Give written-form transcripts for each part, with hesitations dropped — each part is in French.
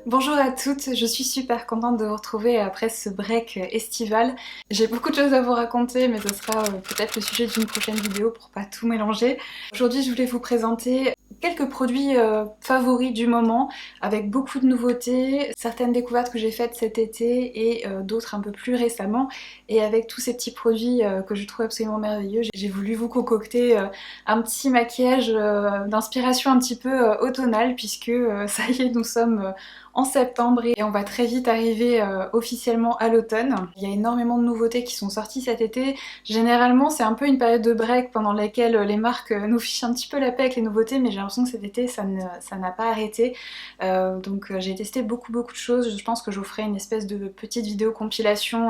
Bonjour à toutes, je suis super contente de vous retrouver après ce break estival. J'ai beaucoup de choses à vous raconter mais ce sera peut-être le sujet d'une prochaine vidéo pour pas tout mélanger. Aujourd'hui je voulais vous présenter quelques produits favoris du moment avec beaucoup de nouveautés, certaines découvertes que j'ai faites cet été et d'autres un peu plus récemment. Et avec tous ces petits produits que je trouve absolument merveilleux, j'ai voulu vous concocter un petit maquillage d'inspiration un petit peu automnale puisque ça y est, nous sommes en septembre et on va très vite arriver officiellement à l'automne. Il y a énormément de nouveautés qui sont sorties cet été. Généralement c'est un peu une période de break pendant laquelle les marques nous fichent un petit peu la paix avec les nouveautés, mais j'ai l'impression que cet été ça n'a pas arrêté. Donc j'ai testé beaucoup de choses. Je pense que je vous ferai une espèce de petite vidéo compilation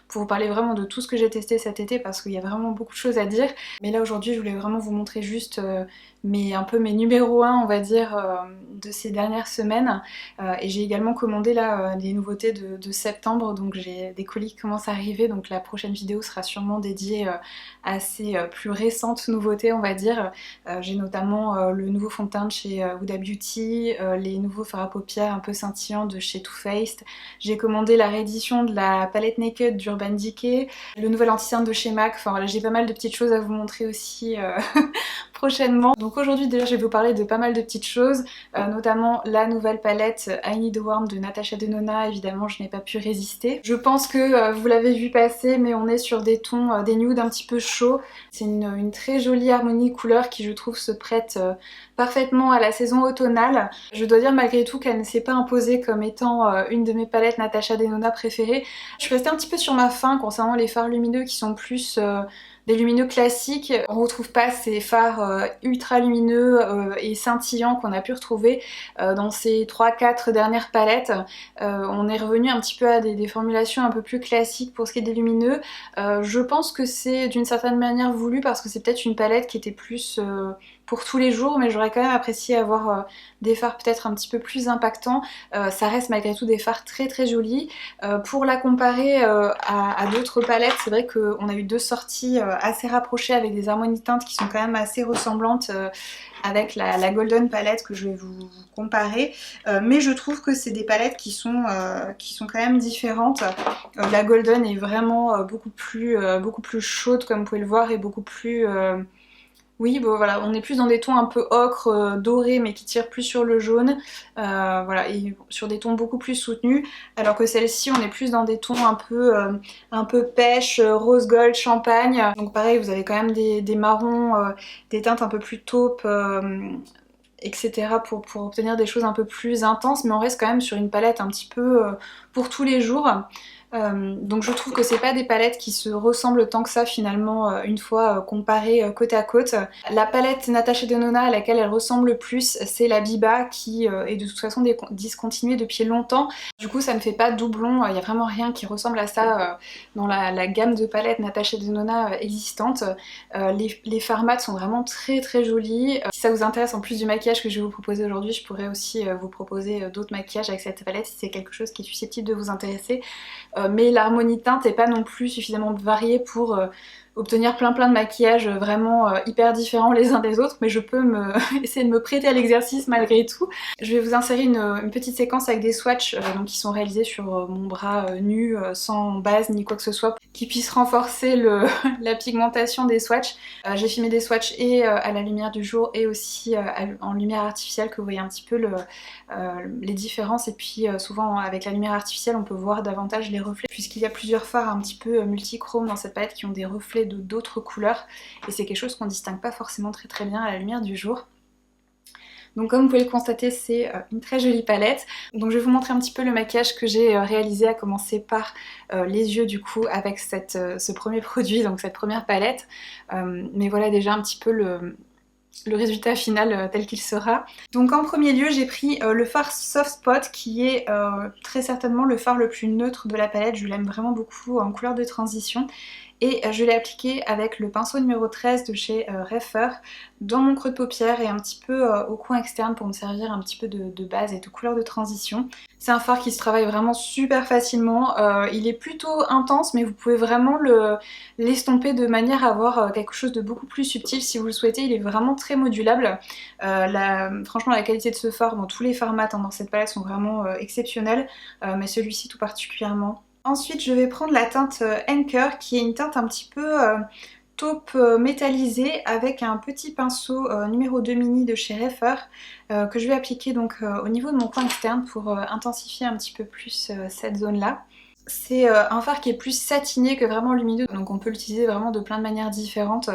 pour vous parler vraiment de tout ce que j'ai testé cet été parce qu'il y a vraiment beaucoup de choses à dire. Mais là aujourd'hui je voulais vraiment vous montrer juste un peu mes numéros 1 on va dire de ces dernières semaines. Et j'ai également commandé là des nouveautés de septembre, donc j'ai des colis qui commencent à arriver, donc la prochaine vidéo sera sûrement dédiée à ces plus récentes nouveautés on va dire. J'ai notamment le nouveau fond de teint de chez Huda Beauty, les nouveaux fards à paupières un peu scintillants de chez Too Faced. J'ai commandé la réédition de la palette Naked d'Urban Decay, le nouvel anti-cerne de chez MAC, enfin voilà, j'ai pas mal de petites choses à vous montrer aussi prochainement. Donc aujourd'hui déjà je vais vous parler de pas mal de petites choses, notamment la nouvelle palette I Need a Warm de Natasha Denona. Évidemment je n'ai pas pu résister. Je pense que vous l'avez vu passer, mais on est sur des tons, des nudes un petit peu chauds. C'est une très jolie harmonie couleur qui je trouve se prête parfaitement à la saison automnale. Je dois dire malgré tout qu'elle ne s'est pas imposée comme étant une de mes palettes Natasha Denona préférées. Je suis restée un petit peu sur ma faim concernant les fards lumineux qui sont plus des lumineux classiques. On retrouve pas ces fards ultra lumineux et scintillants qu'on a pu retrouver dans ces 3-4 dernières palettes. On est revenu un petit peu à des formulations un peu plus classiques pour ce qui est des lumineux. Je pense que c'est d'une certaine manière voulu parce que c'est peut-être une palette qui était plus pour tous les jours, mais j'aurais quand même apprécié avoir des fards peut-être un petit peu plus impactants. Ça reste malgré tout des fards très jolis. Pour la comparer à d'autres palettes, c'est vrai qu'on a eu deux sorties assez rapprochées avec des harmonies teintes qui sont quand même assez ressemblantes avec la Golden palette que je vais vous comparer. Mais je trouve que c'est des palettes qui sont quand même différentes. La Golden est vraiment beaucoup plus chaude comme vous pouvez le voir et beaucoup plus... Oui, bon voilà, on est plus dans des tons un peu ocre, dorés, mais qui tirent plus sur le jaune, voilà, et sur des tons beaucoup plus soutenus, alors que celle-ci, on est plus dans des tons un peu pêche, rose gold, champagne. Donc pareil, vous avez quand même des marrons, des teintes un peu plus taupe, etc. pour obtenir des choses un peu plus intenses, mais on reste quand même sur une palette un petit peu pour tous les jours. Donc je trouve que c'est pas des palettes qui se ressemblent tant que ça finalement une fois comparées côte à côte. La palette Natasha Denona à laquelle elle ressemble le plus, c'est la Biba qui est de toute façon discontinuée depuis longtemps. Du coup ça ne fait pas doublon, il n'y a vraiment rien qui ressemble à ça dans la gamme de palettes Natasha Denona existante. Les fards mat sont vraiment très jolis. Si ça vous intéresse, en plus du maquillage que je vais vous proposer aujourd'hui, je pourrais aussi vous proposer d'autres maquillages avec cette palette si c'est quelque chose qui est susceptible de vous intéresser. Mais l'harmonie teinte n'est pas non plus suffisamment variée pour obtenir plein de maquillages vraiment hyper différents les uns des autres, mais je peux essayer de me prêter à l'exercice malgré tout. Je vais vous insérer une petite séquence avec des swatchs donc qui sont réalisés sur mon bras nu, sans base ni quoi que ce soit, qui puisse renforcer la pigmentation des swatchs. J'ai filmé des swatchs et à la lumière du jour et aussi en lumière artificielle, que vous voyez un petit peu les différences, et puis souvent avec la lumière artificielle on peut voir davantage les reflets puisqu'il y a plusieurs fards un petit peu multichromes dans cette palette qui ont des reflets d'autres couleurs, et c'est quelque chose qu'on distingue pas forcément très bien à la lumière du jour. Donc comme vous pouvez le constater, c'est une très jolie palette. Donc je vais vous montrer un petit peu le maquillage que j'ai réalisé, à commencer par les yeux du coup avec ce premier produit, donc cette première palette. Mais voilà déjà un petit peu le résultat final tel qu'il sera. Donc en premier lieu j'ai pris le fard Soft Spot qui est très certainement le fard le plus neutre de la palette. Je l'aime vraiment beaucoup en couleur de transition et je l'ai appliqué avec le pinceau numéro 13 de chez Reifer dans mon creux de paupière et un petit peu au coin externe pour me servir un petit peu de base et de couleur de transition. C'est un fard qui se travaille vraiment super facilement, il est plutôt intense mais vous pouvez vraiment l'estomper de manière à avoir quelque chose de beaucoup plus subtil si vous le souhaitez. Il est vraiment très modulable. Franchement la qualité de ce fard, bon tous les fards mat dans cette palette sont vraiment exceptionnels, mais celui-ci tout particulièrement. Ensuite je vais prendre la teinte Anchor qui est une teinte un petit peu taupe métallisée avec un petit pinceau numéro 2 mini de chez Reifer que je vais appliquer donc au niveau de mon coin externe pour intensifier un petit peu plus cette zone là. C'est un fard qui est plus satiné que vraiment lumineux, donc on peut l'utiliser vraiment de plein de manières différentes.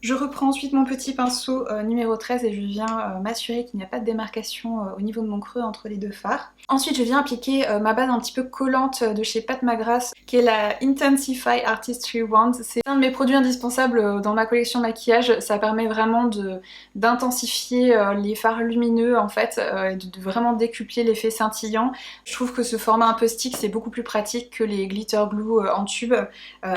Je reprends ensuite mon petit pinceau numéro 13 et je viens m'assurer qu'il n'y a pas de démarcation au niveau de mon creux entre les deux fards. Ensuite je viens appliquer ma base un petit peu collante de chez Pat McGrath qui est la Intensify Artistry Wand. C'est un de mes produits indispensables dans ma collection maquillage. Ça permet vraiment d'intensifier les fards lumineux en fait, de vraiment décupler l'effet scintillant. Je trouve que ce format un peu stick c'est beaucoup plus pratique que les glitter glue en tube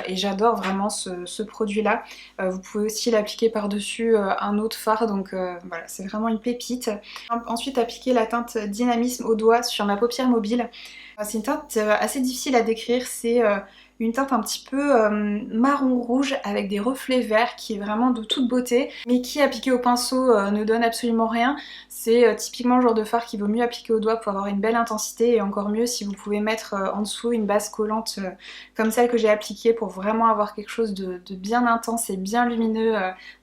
et j'adore vraiment ce produit là. Vous pouvez aussi l'appliquer par-dessus un autre fard, donc voilà, c'est vraiment une pépite. Ensuite appliquer la teinte Dynamisme au doigt sur ma paupière mobile. C'est une teinte assez difficile à décrire, c'est une teinte un petit peu marron rouge avec des reflets verts qui est vraiment de toute beauté, mais qui appliqué au pinceau ne donne absolument rien. C'est typiquement le genre de fard qu'il vaut mieux appliquer au doigt pour avoir une belle intensité, et encore mieux si vous pouvez mettre en dessous une base collante comme celle que j'ai appliquée pour vraiment avoir quelque chose de bien intense et bien lumineux,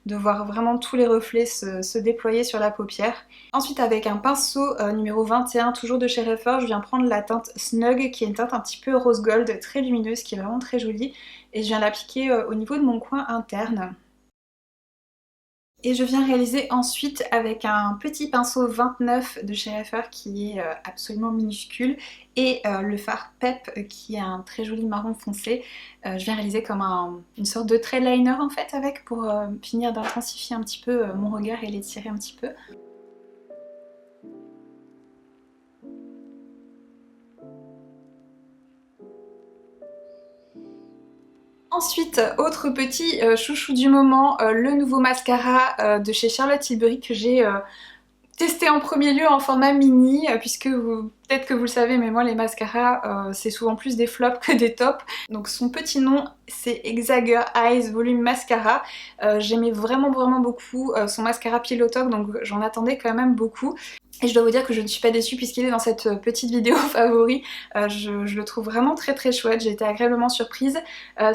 de voir vraiment tous les reflets se déployer sur la paupière. Ensuite avec un pinceau numéro 21, toujours de chez Reifer, je viens prendre la teinte Snug qui est une teinte un petit peu rose gold, très lumineuse, qui est vraiment très jolie, et je viens l'appliquer au niveau de mon coin interne. Et je viens réaliser ensuite avec un petit pinceau 29 de chez Reifer qui est absolument minuscule et le fard Pep qui est un très joli marron foncé. Je viens réaliser comme une sorte de trait liner en fait avec pour finir d'intensifier un petit peu mon regard et l'étirer un petit peu. Ensuite, autre petit chouchou du moment, le nouveau mascara de chez Charlotte Tilbury que j'ai testé en premier lieu en format mini, puisque peut-être que vous le savez, mais moi les mascaras c'est souvent plus des flops que des tops. Donc son petit nom c'est Exagger Eyes Volume Mascara. J'aimais vraiment beaucoup son mascara Pillow Talk, donc j'en attendais quand même beaucoup. Et je dois vous dire que je ne suis pas déçue puisqu'il est dans cette petite vidéo favori. Je le trouve vraiment très chouette, j'ai été agréablement surprise.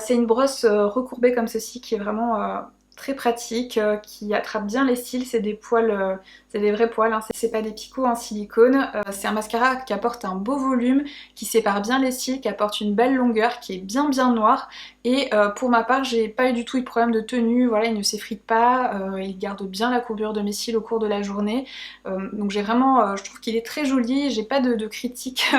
C'est une brosse recourbée comme ceci qui est vraiment très pratique, qui attrape bien les cils, c'est des poils, c'est des vrais poils, hein. C'est pas des picots en silicone. C'est un mascara qui apporte un beau volume, qui sépare bien les cils, qui apporte une belle longueur, qui est bien noire. Et pour ma part, j'ai pas eu du tout de problème de tenue, voilà, il ne s'effrite pas, il garde bien la courbure de mes cils au cours de la journée. Donc j'ai vraiment, je trouve qu'il est très joli, j'ai pas de critiques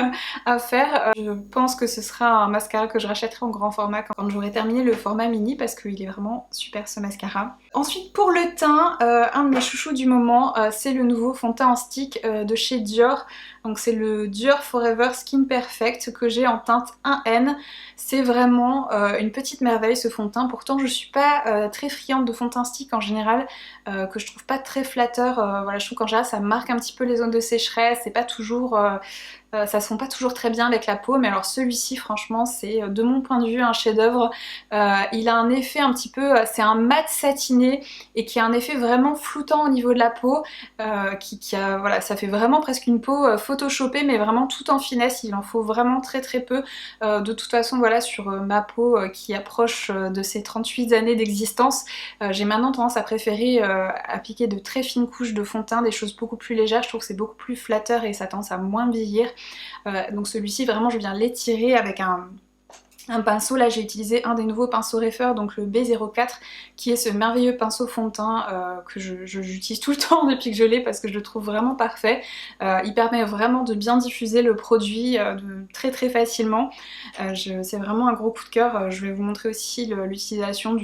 à faire. Je pense que ce sera un mascara que je rachèterai en grand format quand j'aurai terminé le format mini parce qu'il est vraiment super ce mascara. Ensuite pour le teint, un de mes chouchous du moment, c'est le nouveau fond de teint en stick de chez Dior. Donc c'est le Dior Forever Skin Perfect que j'ai en teinte 1N. C'est vraiment une petite merveille ce fond de teint. Pourtant je suis pas très friande de fond de teint stick en général, que je trouve pas très flatteur. Voilà, je trouve qu'en général ça marque un petit peu les zones de sécheresse, c'est pas toujours... ça se fond pas toujours très bien avec la peau, mais alors celui-ci franchement c'est de mon point de vue un chef-d'œuvre. Il a un effet un petit peu, c'est un mat satiné et qui a un effet vraiment floutant au niveau de la peau, voilà, ça fait vraiment presque une peau photoshopée mais vraiment tout en finesse. Il en faut vraiment très peu. De toute façon voilà, sur ma peau qui approche de ses 38 années d'existence, j'ai maintenant tendance à préférer appliquer de très fines couches de fond de teint, des choses beaucoup plus légères. Je trouve que c'est beaucoup plus flatteur et ça a tendance à moins vieillir. Donc celui-ci vraiment je viens l'étirer avec un pinceau. Là j'ai utilisé un des nouveaux pinceaux Reifer, donc le B04, qui est ce merveilleux pinceau fond de teint que j'utilise tout le temps depuis que je l'ai parce que je le trouve vraiment parfait. Il permet vraiment de bien diffuser le produit très facilement. C'est vraiment un gros coup de cœur. Je vais vous montrer aussi l'utilisation de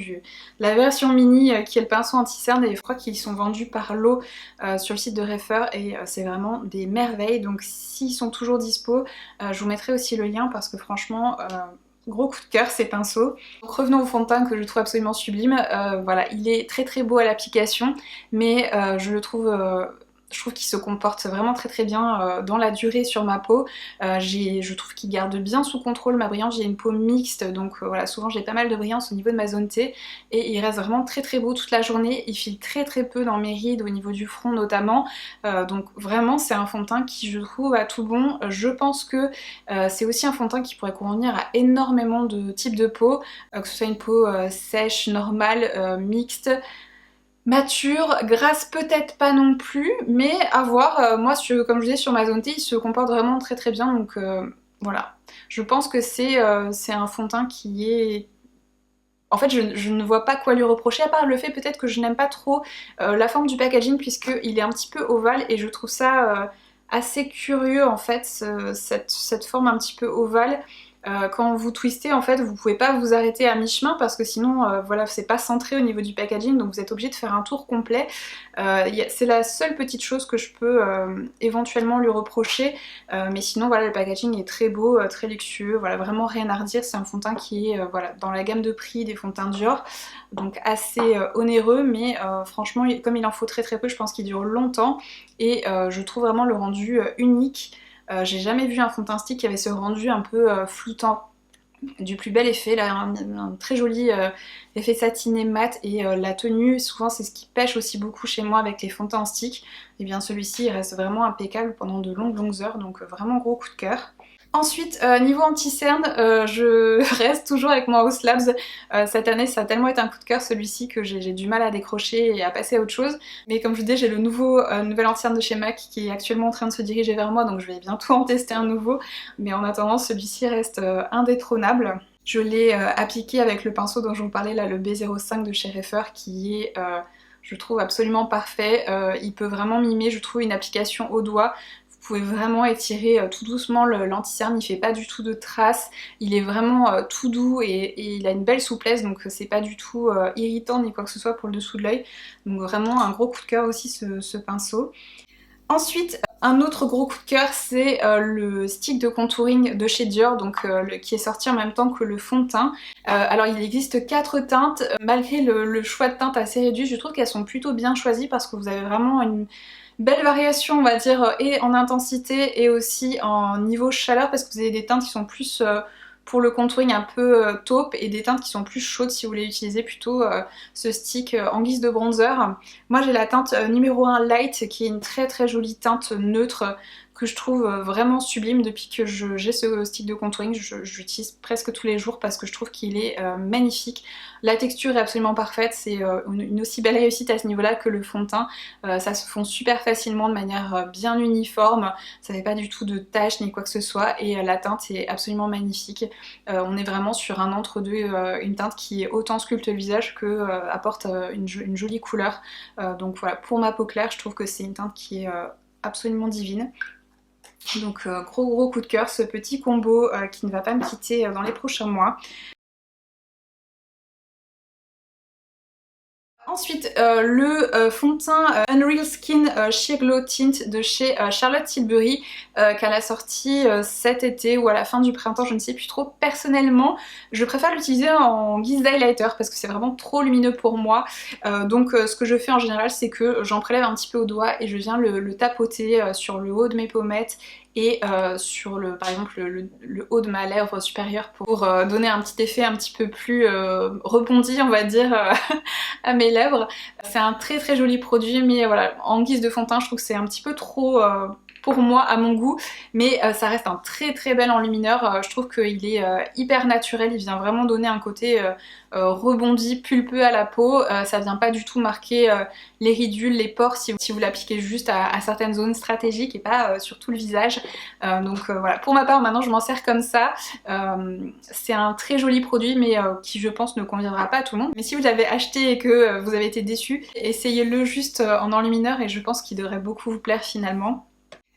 la version mini qui est le pinceau anti-cerne, et je crois qu'ils sont vendus par lot sur le site de Reifer et c'est vraiment des merveilles. Donc s'ils sont toujours dispo, je vous mettrai aussi le lien parce que franchement gros coup de cœur ces pinceaux. Donc revenons au fond de teint que je trouve absolument sublime. Voilà, il est très très beau à l'application, mais je trouve qu'il se comporte vraiment très très bien dans la durée sur ma peau. Je trouve qu'il garde bien sous contrôle ma brillance. J'ai une peau mixte, donc voilà, souvent j'ai pas mal de brillance au niveau de ma zone T, et il reste vraiment très très beau toute la journée. Il file très très peu dans mes rides, au niveau du front notamment. Donc vraiment c'est un fond de teint qui je trouve a tout bon. Je pense que c'est aussi un fond de teint qui pourrait convenir à énormément de types de peau, que ce soit une peau sèche, normale, mixte, mature, grasse peut-être pas non plus, mais à voir. Moi, comme je disais, sur ma zone T, il se comporte vraiment très très bien, donc voilà. Je pense que c'est un fond de teint qui est... En fait, je ne vois pas quoi lui reprocher, à part le fait peut-être que je n'aime pas trop la forme du packaging, puisqu'il est un petit peu ovale, et je trouve ça assez curieux en fait, cette forme un petit peu ovale. Quand vous twistez, en fait, vous pouvez pas vous arrêter à mi-chemin parce que sinon, voilà, c'est pas centré au niveau du packaging, donc vous êtes obligé de faire un tour complet. C'est la seule petite chose que je peux éventuellement lui reprocher, mais sinon, voilà, le packaging est très beau, très luxueux, voilà, vraiment rien à redire. C'est un fond de teint qui est, voilà, dans la gamme de prix des fonds de teint Dior, donc assez onéreux, mais franchement, comme il en faut très très peu, je pense qu'il dure longtemps, et je trouve vraiment le rendu unique. J'ai jamais vu un fond de teint stick qui avait ce rendu un peu floutant. Du plus bel effet, là, un très joli effet satiné mat, et la tenue, souvent c'est ce qui pêche aussi beaucoup chez moi avec les fonds de teint en stick. Et bien celui-ci il reste vraiment impeccable pendant de longues heures, donc vraiment gros coup de cœur. Ensuite, niveau anti-cerne, je reste toujours avec mon Haus Labs. Cette année, ça a tellement été un coup de cœur celui-ci que j'ai du mal à décrocher et à passer à autre chose. Mais comme je vous dis, j'ai le nouvel anti-cerne de chez MAC qui est actuellement en train de se diriger vers moi, donc je vais bientôt en tester un nouveau. Mais en attendant, celui-ci reste indétrônable. Je l'ai appliqué avec le pinceau dont je vous parlais là, le B05 de chez Reifer, qui est... je trouve absolument parfait. Il peut vraiment mimer, je trouve, une application au doigt. Vous pouvez vraiment étirer tout doucement l'anti-cerne, il fait pas du tout de traces, il est vraiment tout doux, et il a une belle souplesse, donc c'est pas du tout irritant ni quoi que ce soit pour le dessous de l'œil. Donc vraiment un gros coup de cœur aussi ce pinceau. Ensuite, un autre gros coup de cœur, c'est le stick de contouring de chez Dior, donc qui est sorti en même temps que le fond de teint. Alors il existe 4 teintes, malgré le choix de teintes assez réduit, je trouve qu'elles sont plutôt bien choisies parce que vous avez vraiment une belle variation, on va dire, et en intensité et aussi en niveau chaleur, parce que vous avez des teintes qui sont plus pour le contouring un peu taupe, et des teintes qui sont plus chaudes si vous voulez utiliser plutôt ce stick en guise de bronzer. Moi j'ai la teinte numéro 1 Light, qui est une très très jolie teinte neutre que je trouve vraiment sublime. Depuis que j'ai ce stick de contouring, j'utilise presque tous les jours parce que je trouve qu'il est magnifique. La texture est absolument parfaite, c'est une aussi belle réussite à ce niveau-là que le fond de teint. Ça se fond super facilement de manière bien uniforme, ça fait pas du tout de taches ni quoi que ce soit, et la teinte est absolument magnifique. On est vraiment sur un entre-deux, une teinte qui autant sculpte le visage que apporte une jolie couleur. Donc voilà, pour ma peau claire, je trouve que c'est une teinte qui est absolument divine. Donc gros coup de cœur, ce petit combo qui ne va pas me quitter dans les prochains mois. Ensuite, le fond de teint Unreal Skin Sheer Glow Tint de chez Charlotte Tilbury, qu'elle a sorti cet été ou à la fin du printemps, je ne sais plus trop. Personnellement, je préfère l'utiliser en guise d'highlighter parce que c'est vraiment trop lumineux pour moi. Donc ce que je fais en général, c'est que j'en prélève un petit peu au doigt et je viens le tapoter sur le haut de mes pommettes et sur par exemple le haut de ma lèvre supérieure pour donner un petit effet un petit peu plus rebondi, on va dire, à mes lèvres. C'est un très très joli produit, mais voilà, en guise de fond de teint, je trouve que c'est un petit peu trop pour moi, à mon goût, mais ça reste un très très bel enlumineur. Je trouve qu'il est hyper naturel, il vient vraiment donner un côté rebondi, pulpeux à la peau. Ça vient pas du tout marquer les ridules, les pores si vous l'appliquez juste à certaines zones stratégiques et pas sur tout le visage. Donc voilà, pour ma part maintenant je m'en sers comme ça. C'est un très joli produit, mais qui je pense ne conviendra pas à tout le monde. Mais si vous l'avez acheté et que vous avez été déçu, essayez-le juste en enlumineur et je pense qu'il devrait beaucoup vous plaire finalement.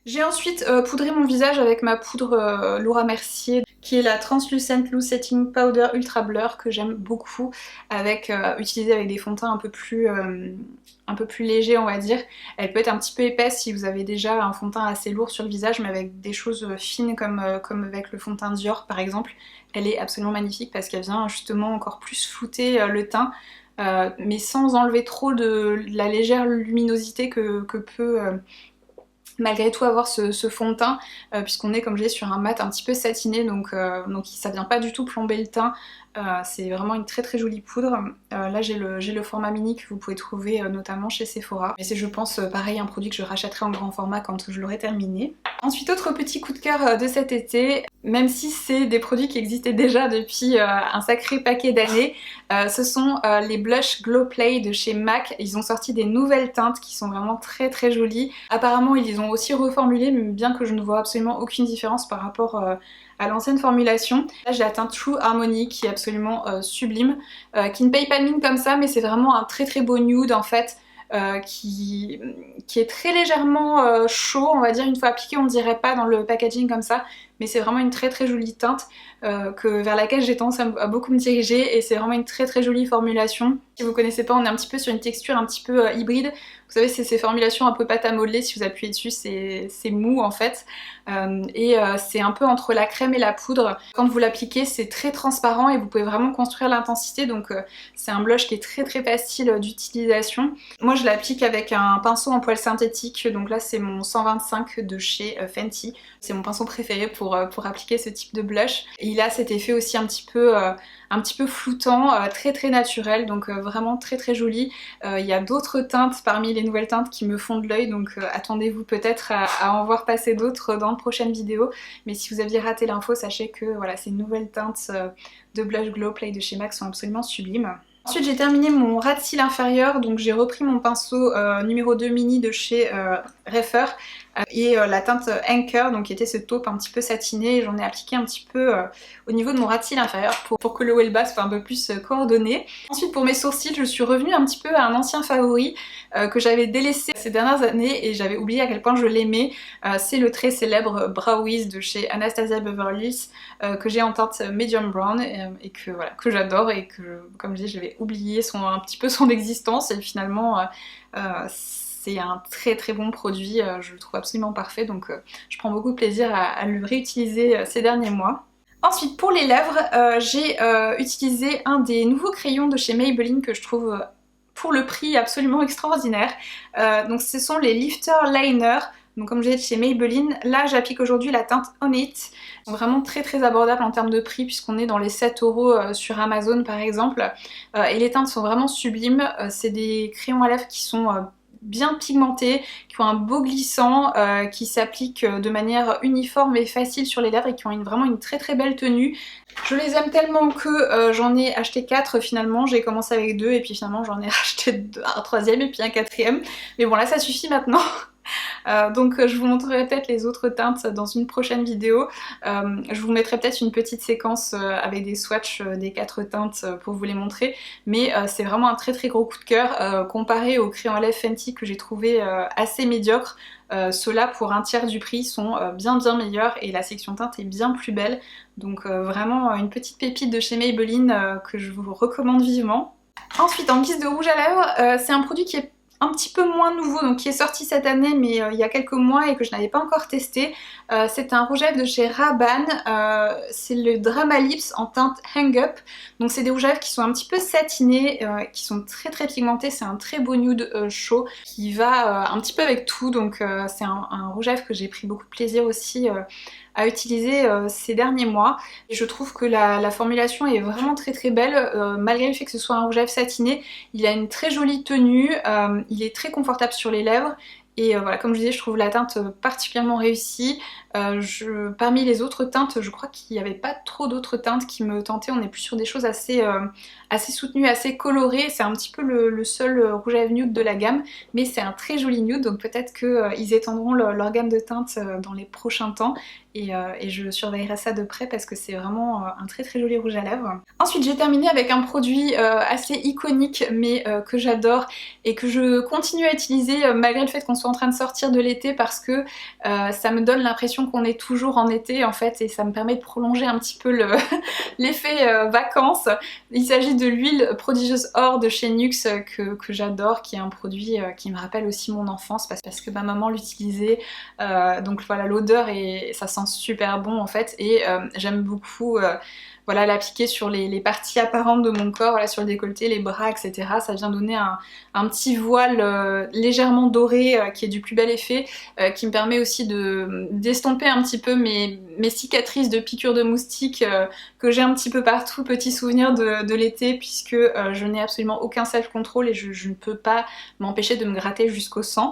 J'ai ensuite poudré mon visage avec ma poudre Laura Mercier qui est la Translucent Loose Setting Powder Ultra Blur que j'aime beaucoup, avec utilisée avec des fonds de teint un peu plus légers on va dire. Elle peut être un petit peu épaisse si vous avez déjà un fond de teint assez lourd sur le visage, mais avec des choses fines comme avec le fond de teint Dior par exemple, elle est absolument magnifique parce qu'elle vient justement encore plus flouter le teint. Mais sans enlever trop de la légère luminosité que peut malgré tout avoir ce fond de teint, puisqu'on est comme je dis sur un mat un petit peu satiné, donc ça vient pas du tout plomber le teint. C'est vraiment une très jolie poudre. Là j'ai le format mini que vous pouvez trouver notamment chez Sephora. Et c'est je pense pareil un produit que je rachèterai en grand format quand je l'aurai terminé. Ensuite autre petit coup de cœur de cet été, même si c'est des produits qui existaient déjà depuis un sacré paquet d'années, ce sont les blush Glow Play de chez MAC. Ils ont sorti des nouvelles teintes qui sont vraiment très jolies. Apparemment ils les ont aussi reformulées, mais bien que je ne vois absolument aucune différence par rapport à l'ancienne formulation. Là j'ai la teinte True Harmony qui est absolument sublime, qui ne paye pas de mine comme ça, mais c'est vraiment un très beau nude en fait. Qui est très légèrement chaud, on va dire, une fois appliqué on dirait pas dans le packaging comme ça, mais c'est vraiment une très jolie teinte vers laquelle j'ai tendance à beaucoup me diriger, et c'est vraiment une très jolie formulation. Si vous connaissez pas, on est un petit peu sur une texture un petit peu hybride. Vous savez, c'est ces formulations un peu pâte à modeler, si vous appuyez dessus c'est mou en fait, c'est un peu entre la crème et la poudre. Quand vous l'appliquez c'est très transparent et vous pouvez vraiment construire l'intensité, donc c'est un blush qui est très facile d'utilisation. Moi je l'applique avec un pinceau en poil synthétique, donc là c'est mon 125 de chez Fenty. C'est mon pinceau préféré pour appliquer ce type de blush. Et il a cet effet aussi un petit peu floutant, très naturel, donc vraiment très joli. Il y a d'autres teintes parmi les nouvelles teintes qui me fondent l'œil, donc attendez-vous peut-être à en voir passer d'autres dans de prochaines vidéos. Mais si vous aviez raté l'info, sachez que voilà, ces nouvelles teintes de blush Glow Play de chez MAC sont absolument sublimes. Ensuite j'ai terminé mon ras de cils inférieur, donc j'ai repris mon pinceau numéro 2 mini de chez Refer et la teinte Anchor, donc qui était ce taupe un petit peu satiné, et j'en ai appliqué un petit peu au niveau de mon ras de cils inférieur pour que le haut et le bas soient un peu plus coordonnés. Ensuite pour mes sourcils, je suis revenue un petit peu à un ancien favori que j'avais délaissé ces dernières années et j'avais oublié à quel point je l'aimais. C'est le très célèbre Brow Wiz de chez Anastasia Beverly Hills que j'ai en teinte medium brown et que voilà, que j'adore, et que comme je dis j'avais oublié un petit peu son existence, et finalement c'est un très bon produit, je le trouve absolument parfait, donc je prends beaucoup de plaisir à le réutiliser ces derniers mois. Ensuite pour les lèvres, j'ai utilisé un des nouveaux crayons de chez Maybelline que je trouve pour le prix absolument extraordinaire. Donc ce sont les Lifter Liner. Donc comme je disais de chez Maybelline, là j'applique aujourd'hui la teinte On It. Donc vraiment très abordable en termes de prix puisqu'on est dans les 7 € sur Amazon par exemple. Et les teintes sont vraiment sublimes. C'est des crayons à lèvres qui sont bien pigmentés, qui ont un beau glissant, qui s'appliquent de manière uniforme et facile sur les lèvres et qui ont vraiment une très belle tenue. Je les aime tellement que j'en ai acheté 4 finalement. J'ai commencé avec 2 et puis finalement j'en ai acheté un troisième et puis un quatrième. Mais bon là ça suffit maintenant. Donc je vous montrerai peut-être les autres teintes dans une prochaine vidéo. Je vous mettrai peut-être une petite séquence avec des swatchs des 4 teintes pour vous les montrer. Mais c'est vraiment un très gros coup de cœur. Comparé aux crayons à lèvres Fenty que j'ai trouvé assez médiocres, ceux-là pour un tiers du prix sont bien meilleurs et la section teinte est bien plus belle. Donc vraiment une petite pépite de chez Maybelline que je vous recommande vivement. Ensuite en guise de rouge à lèvres, c'est un produit qui est un petit peu moins nouveau, donc qui est sorti cette année mais il y a quelques mois et que je n'avais pas encore testé. C'est un rouge à lèvres de chez Rabanne, c'est le Drama Lips en teinte Hang Up. Donc c'est des rouges à lèvres qui sont un petit peu satinés, qui sont très pigmentés, c'est un très beau nude chaud qui va un petit peu avec tout, donc c'est un rouge à lèvres que j'ai pris beaucoup de plaisir aussi à utiliser ces derniers mois. Et je trouve que la formulation est vraiment très belle, malgré le fait que ce soit un rouge à lèvres satiné, il a une très jolie tenue, il est très confortable sur les lèvres. Et voilà, comme je disais, je trouve la teinte particulièrement réussie. Parmi les autres teintes, je crois qu'il n'y avait pas trop d'autres teintes qui me tentaient. On est plus sur des choses assez soutenues, assez colorées. C'est un petit peu le seul rouge à lèvres nude de la gamme, mais c'est un très joli nude, donc peut-être qu'ils étendront leur gamme de teintes dans les prochains temps. Et je surveillerai ça de près parce que c'est vraiment un très joli rouge à lèvres. Ensuite j'ai terminé avec un produit assez iconique mais que j'adore et que je continue à utiliser malgré le fait qu'on soit soit en train de sortir de l'été parce que ça me donne l'impression qu'on est toujours en été en fait et ça me permet de prolonger un petit peu l'effet vacances. Il s'agit de l'huile Prodigieuse Or de chez Nuxe que j'adore, qui est un produit qui me rappelle aussi mon enfance parce que ma maman l'utilisait. Donc voilà, l'odeur et ça sent super bon en fait et j'aime beaucoup voilà, l'appliquer sur les parties apparentes de mon corps, voilà, sur le décolleté, les bras, etc. Ça vient donner un petit voile légèrement doré qui est du plus bel effet, qui me permet aussi d'estomper un petit peu mes cicatrices de piqûres de moustiques que j'ai un petit peu partout, petit souvenir de l'été puisque je n'ai absolument aucun self-control et je ne peux pas m'empêcher de me gratter jusqu'au sang.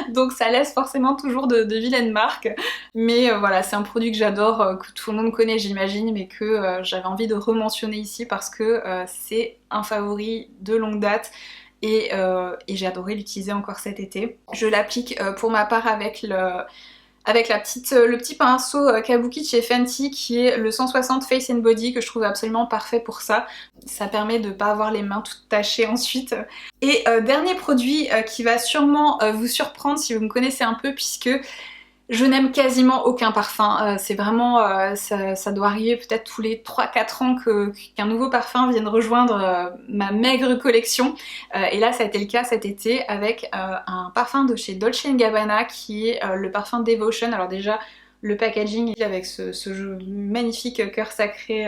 Donc ça laisse forcément toujours de vilaines marques. Mais voilà, c'est un produit que j'adore, que tout le monde connaît j'imagine, mais que j'avais envie de rementionner ici parce que c'est un favori de longue date. Et j'ai adoré l'utiliser encore cet été. Je l'applique pour ma part avec le petit pinceau Kabuki chez Fenty qui est le 160 Face and Body que je trouve absolument parfait pour ça. Ça permet de pas avoir les mains toutes tachées ensuite. Et dernier produit qui va sûrement vous surprendre si vous me connaissez un peu puisque je n'aime quasiment aucun parfum, c'est vraiment, ça doit arriver peut-être tous les 3-4 ans qu'un nouveau parfum vienne rejoindre ma maigre collection. Et là ça a été le cas cet été avec un parfum de chez Dolce & Gabbana qui est le parfum Devotion. Alors déjà le packaging avec ce magnifique cœur sacré,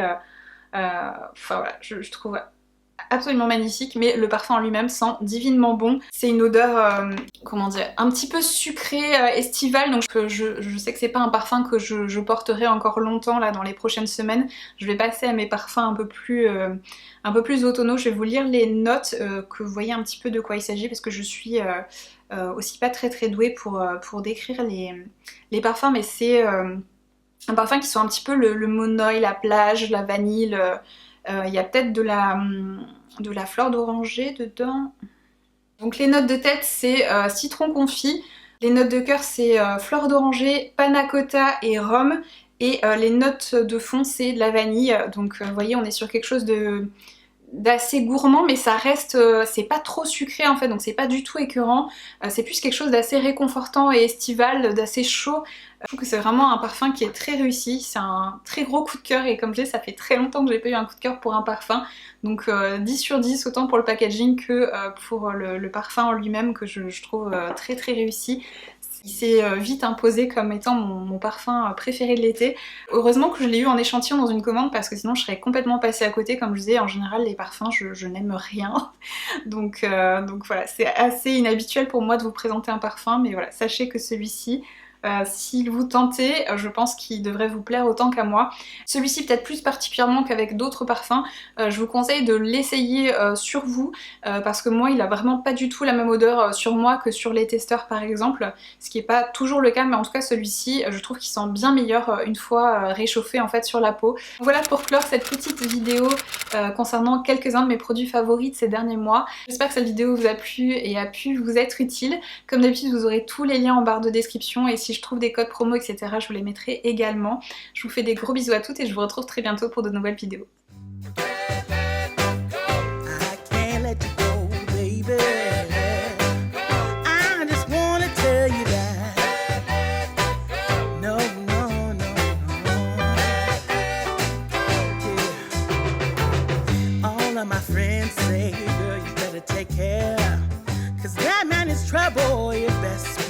enfin voilà, je trouve absolument magnifique, mais le parfum en lui-même sent divinement bon. C'est une odeur, comment dire, un petit peu sucrée, estivale, donc je sais que c'est pas un parfum que je porterai encore longtemps là dans les prochaines semaines. Je vais passer à mes parfums un peu plus automnaux. Je vais vous lire les notes, que vous voyez un petit peu de quoi il s'agit, parce que je suis aussi pas très douée pour décrire les parfums, mais c'est un parfum qui sent un petit peu le monoï, la plage, la vanille. Il y a peut-être de la fleur d'oranger dedans. Donc les notes de tête c'est citron confit. Les notes de cœur c'est fleur d'oranger, panna cotta et rhum. Et les notes de fond c'est de la vanille. Donc vous voyez on est sur quelque chose d'assez gourmand mais ça reste, c'est pas trop sucré en fait donc c'est pas du tout écœurant, c'est plus quelque chose d'assez réconfortant et estival, d'assez chaud. Je trouve que c'est vraiment un parfum qui est très réussi, c'est un très gros coup de cœur et comme je dis ça fait très longtemps que j'ai pas eu un coup de cœur pour un parfum donc 10 sur 10 autant pour le packaging que pour le parfum en lui-même que je trouve très réussi. Il s'est vite imposé comme étant mon parfum préféré de l'été. Heureusement que je l'ai eu en échantillon dans une commande parce que sinon je serais complètement passée à côté. Comme je disais, en général les parfums je n'aime rien. Donc voilà, c'est assez inhabituel pour moi de vous présenter un parfum, mais voilà, sachez que celui-ci, s'il vous tentait, je pense qu'il devrait vous plaire autant qu'à moi. Celui-ci peut-être plus particulièrement qu'avec d'autres parfums, je vous conseille de l'essayer sur vous parce que moi il a vraiment pas du tout la même odeur sur moi que sur les testeurs par exemple, ce qui est pas toujours le cas mais en tout cas celui-ci je trouve qu'il sent bien meilleur une fois réchauffé en fait sur la peau. Voilà pour clore cette petite vidéo concernant quelques-uns de mes produits favoris de ces derniers mois. J'espère que cette vidéo vous a plu et a pu vous être utile. Comme d'habitude vous aurez tous les liens en barre de description et si je trouve des codes promo etc je vous les mettrai également. Je vous fais des gros bisous à toutes et je vous retrouve très bientôt pour de nouvelles vidéos. Trouble, your best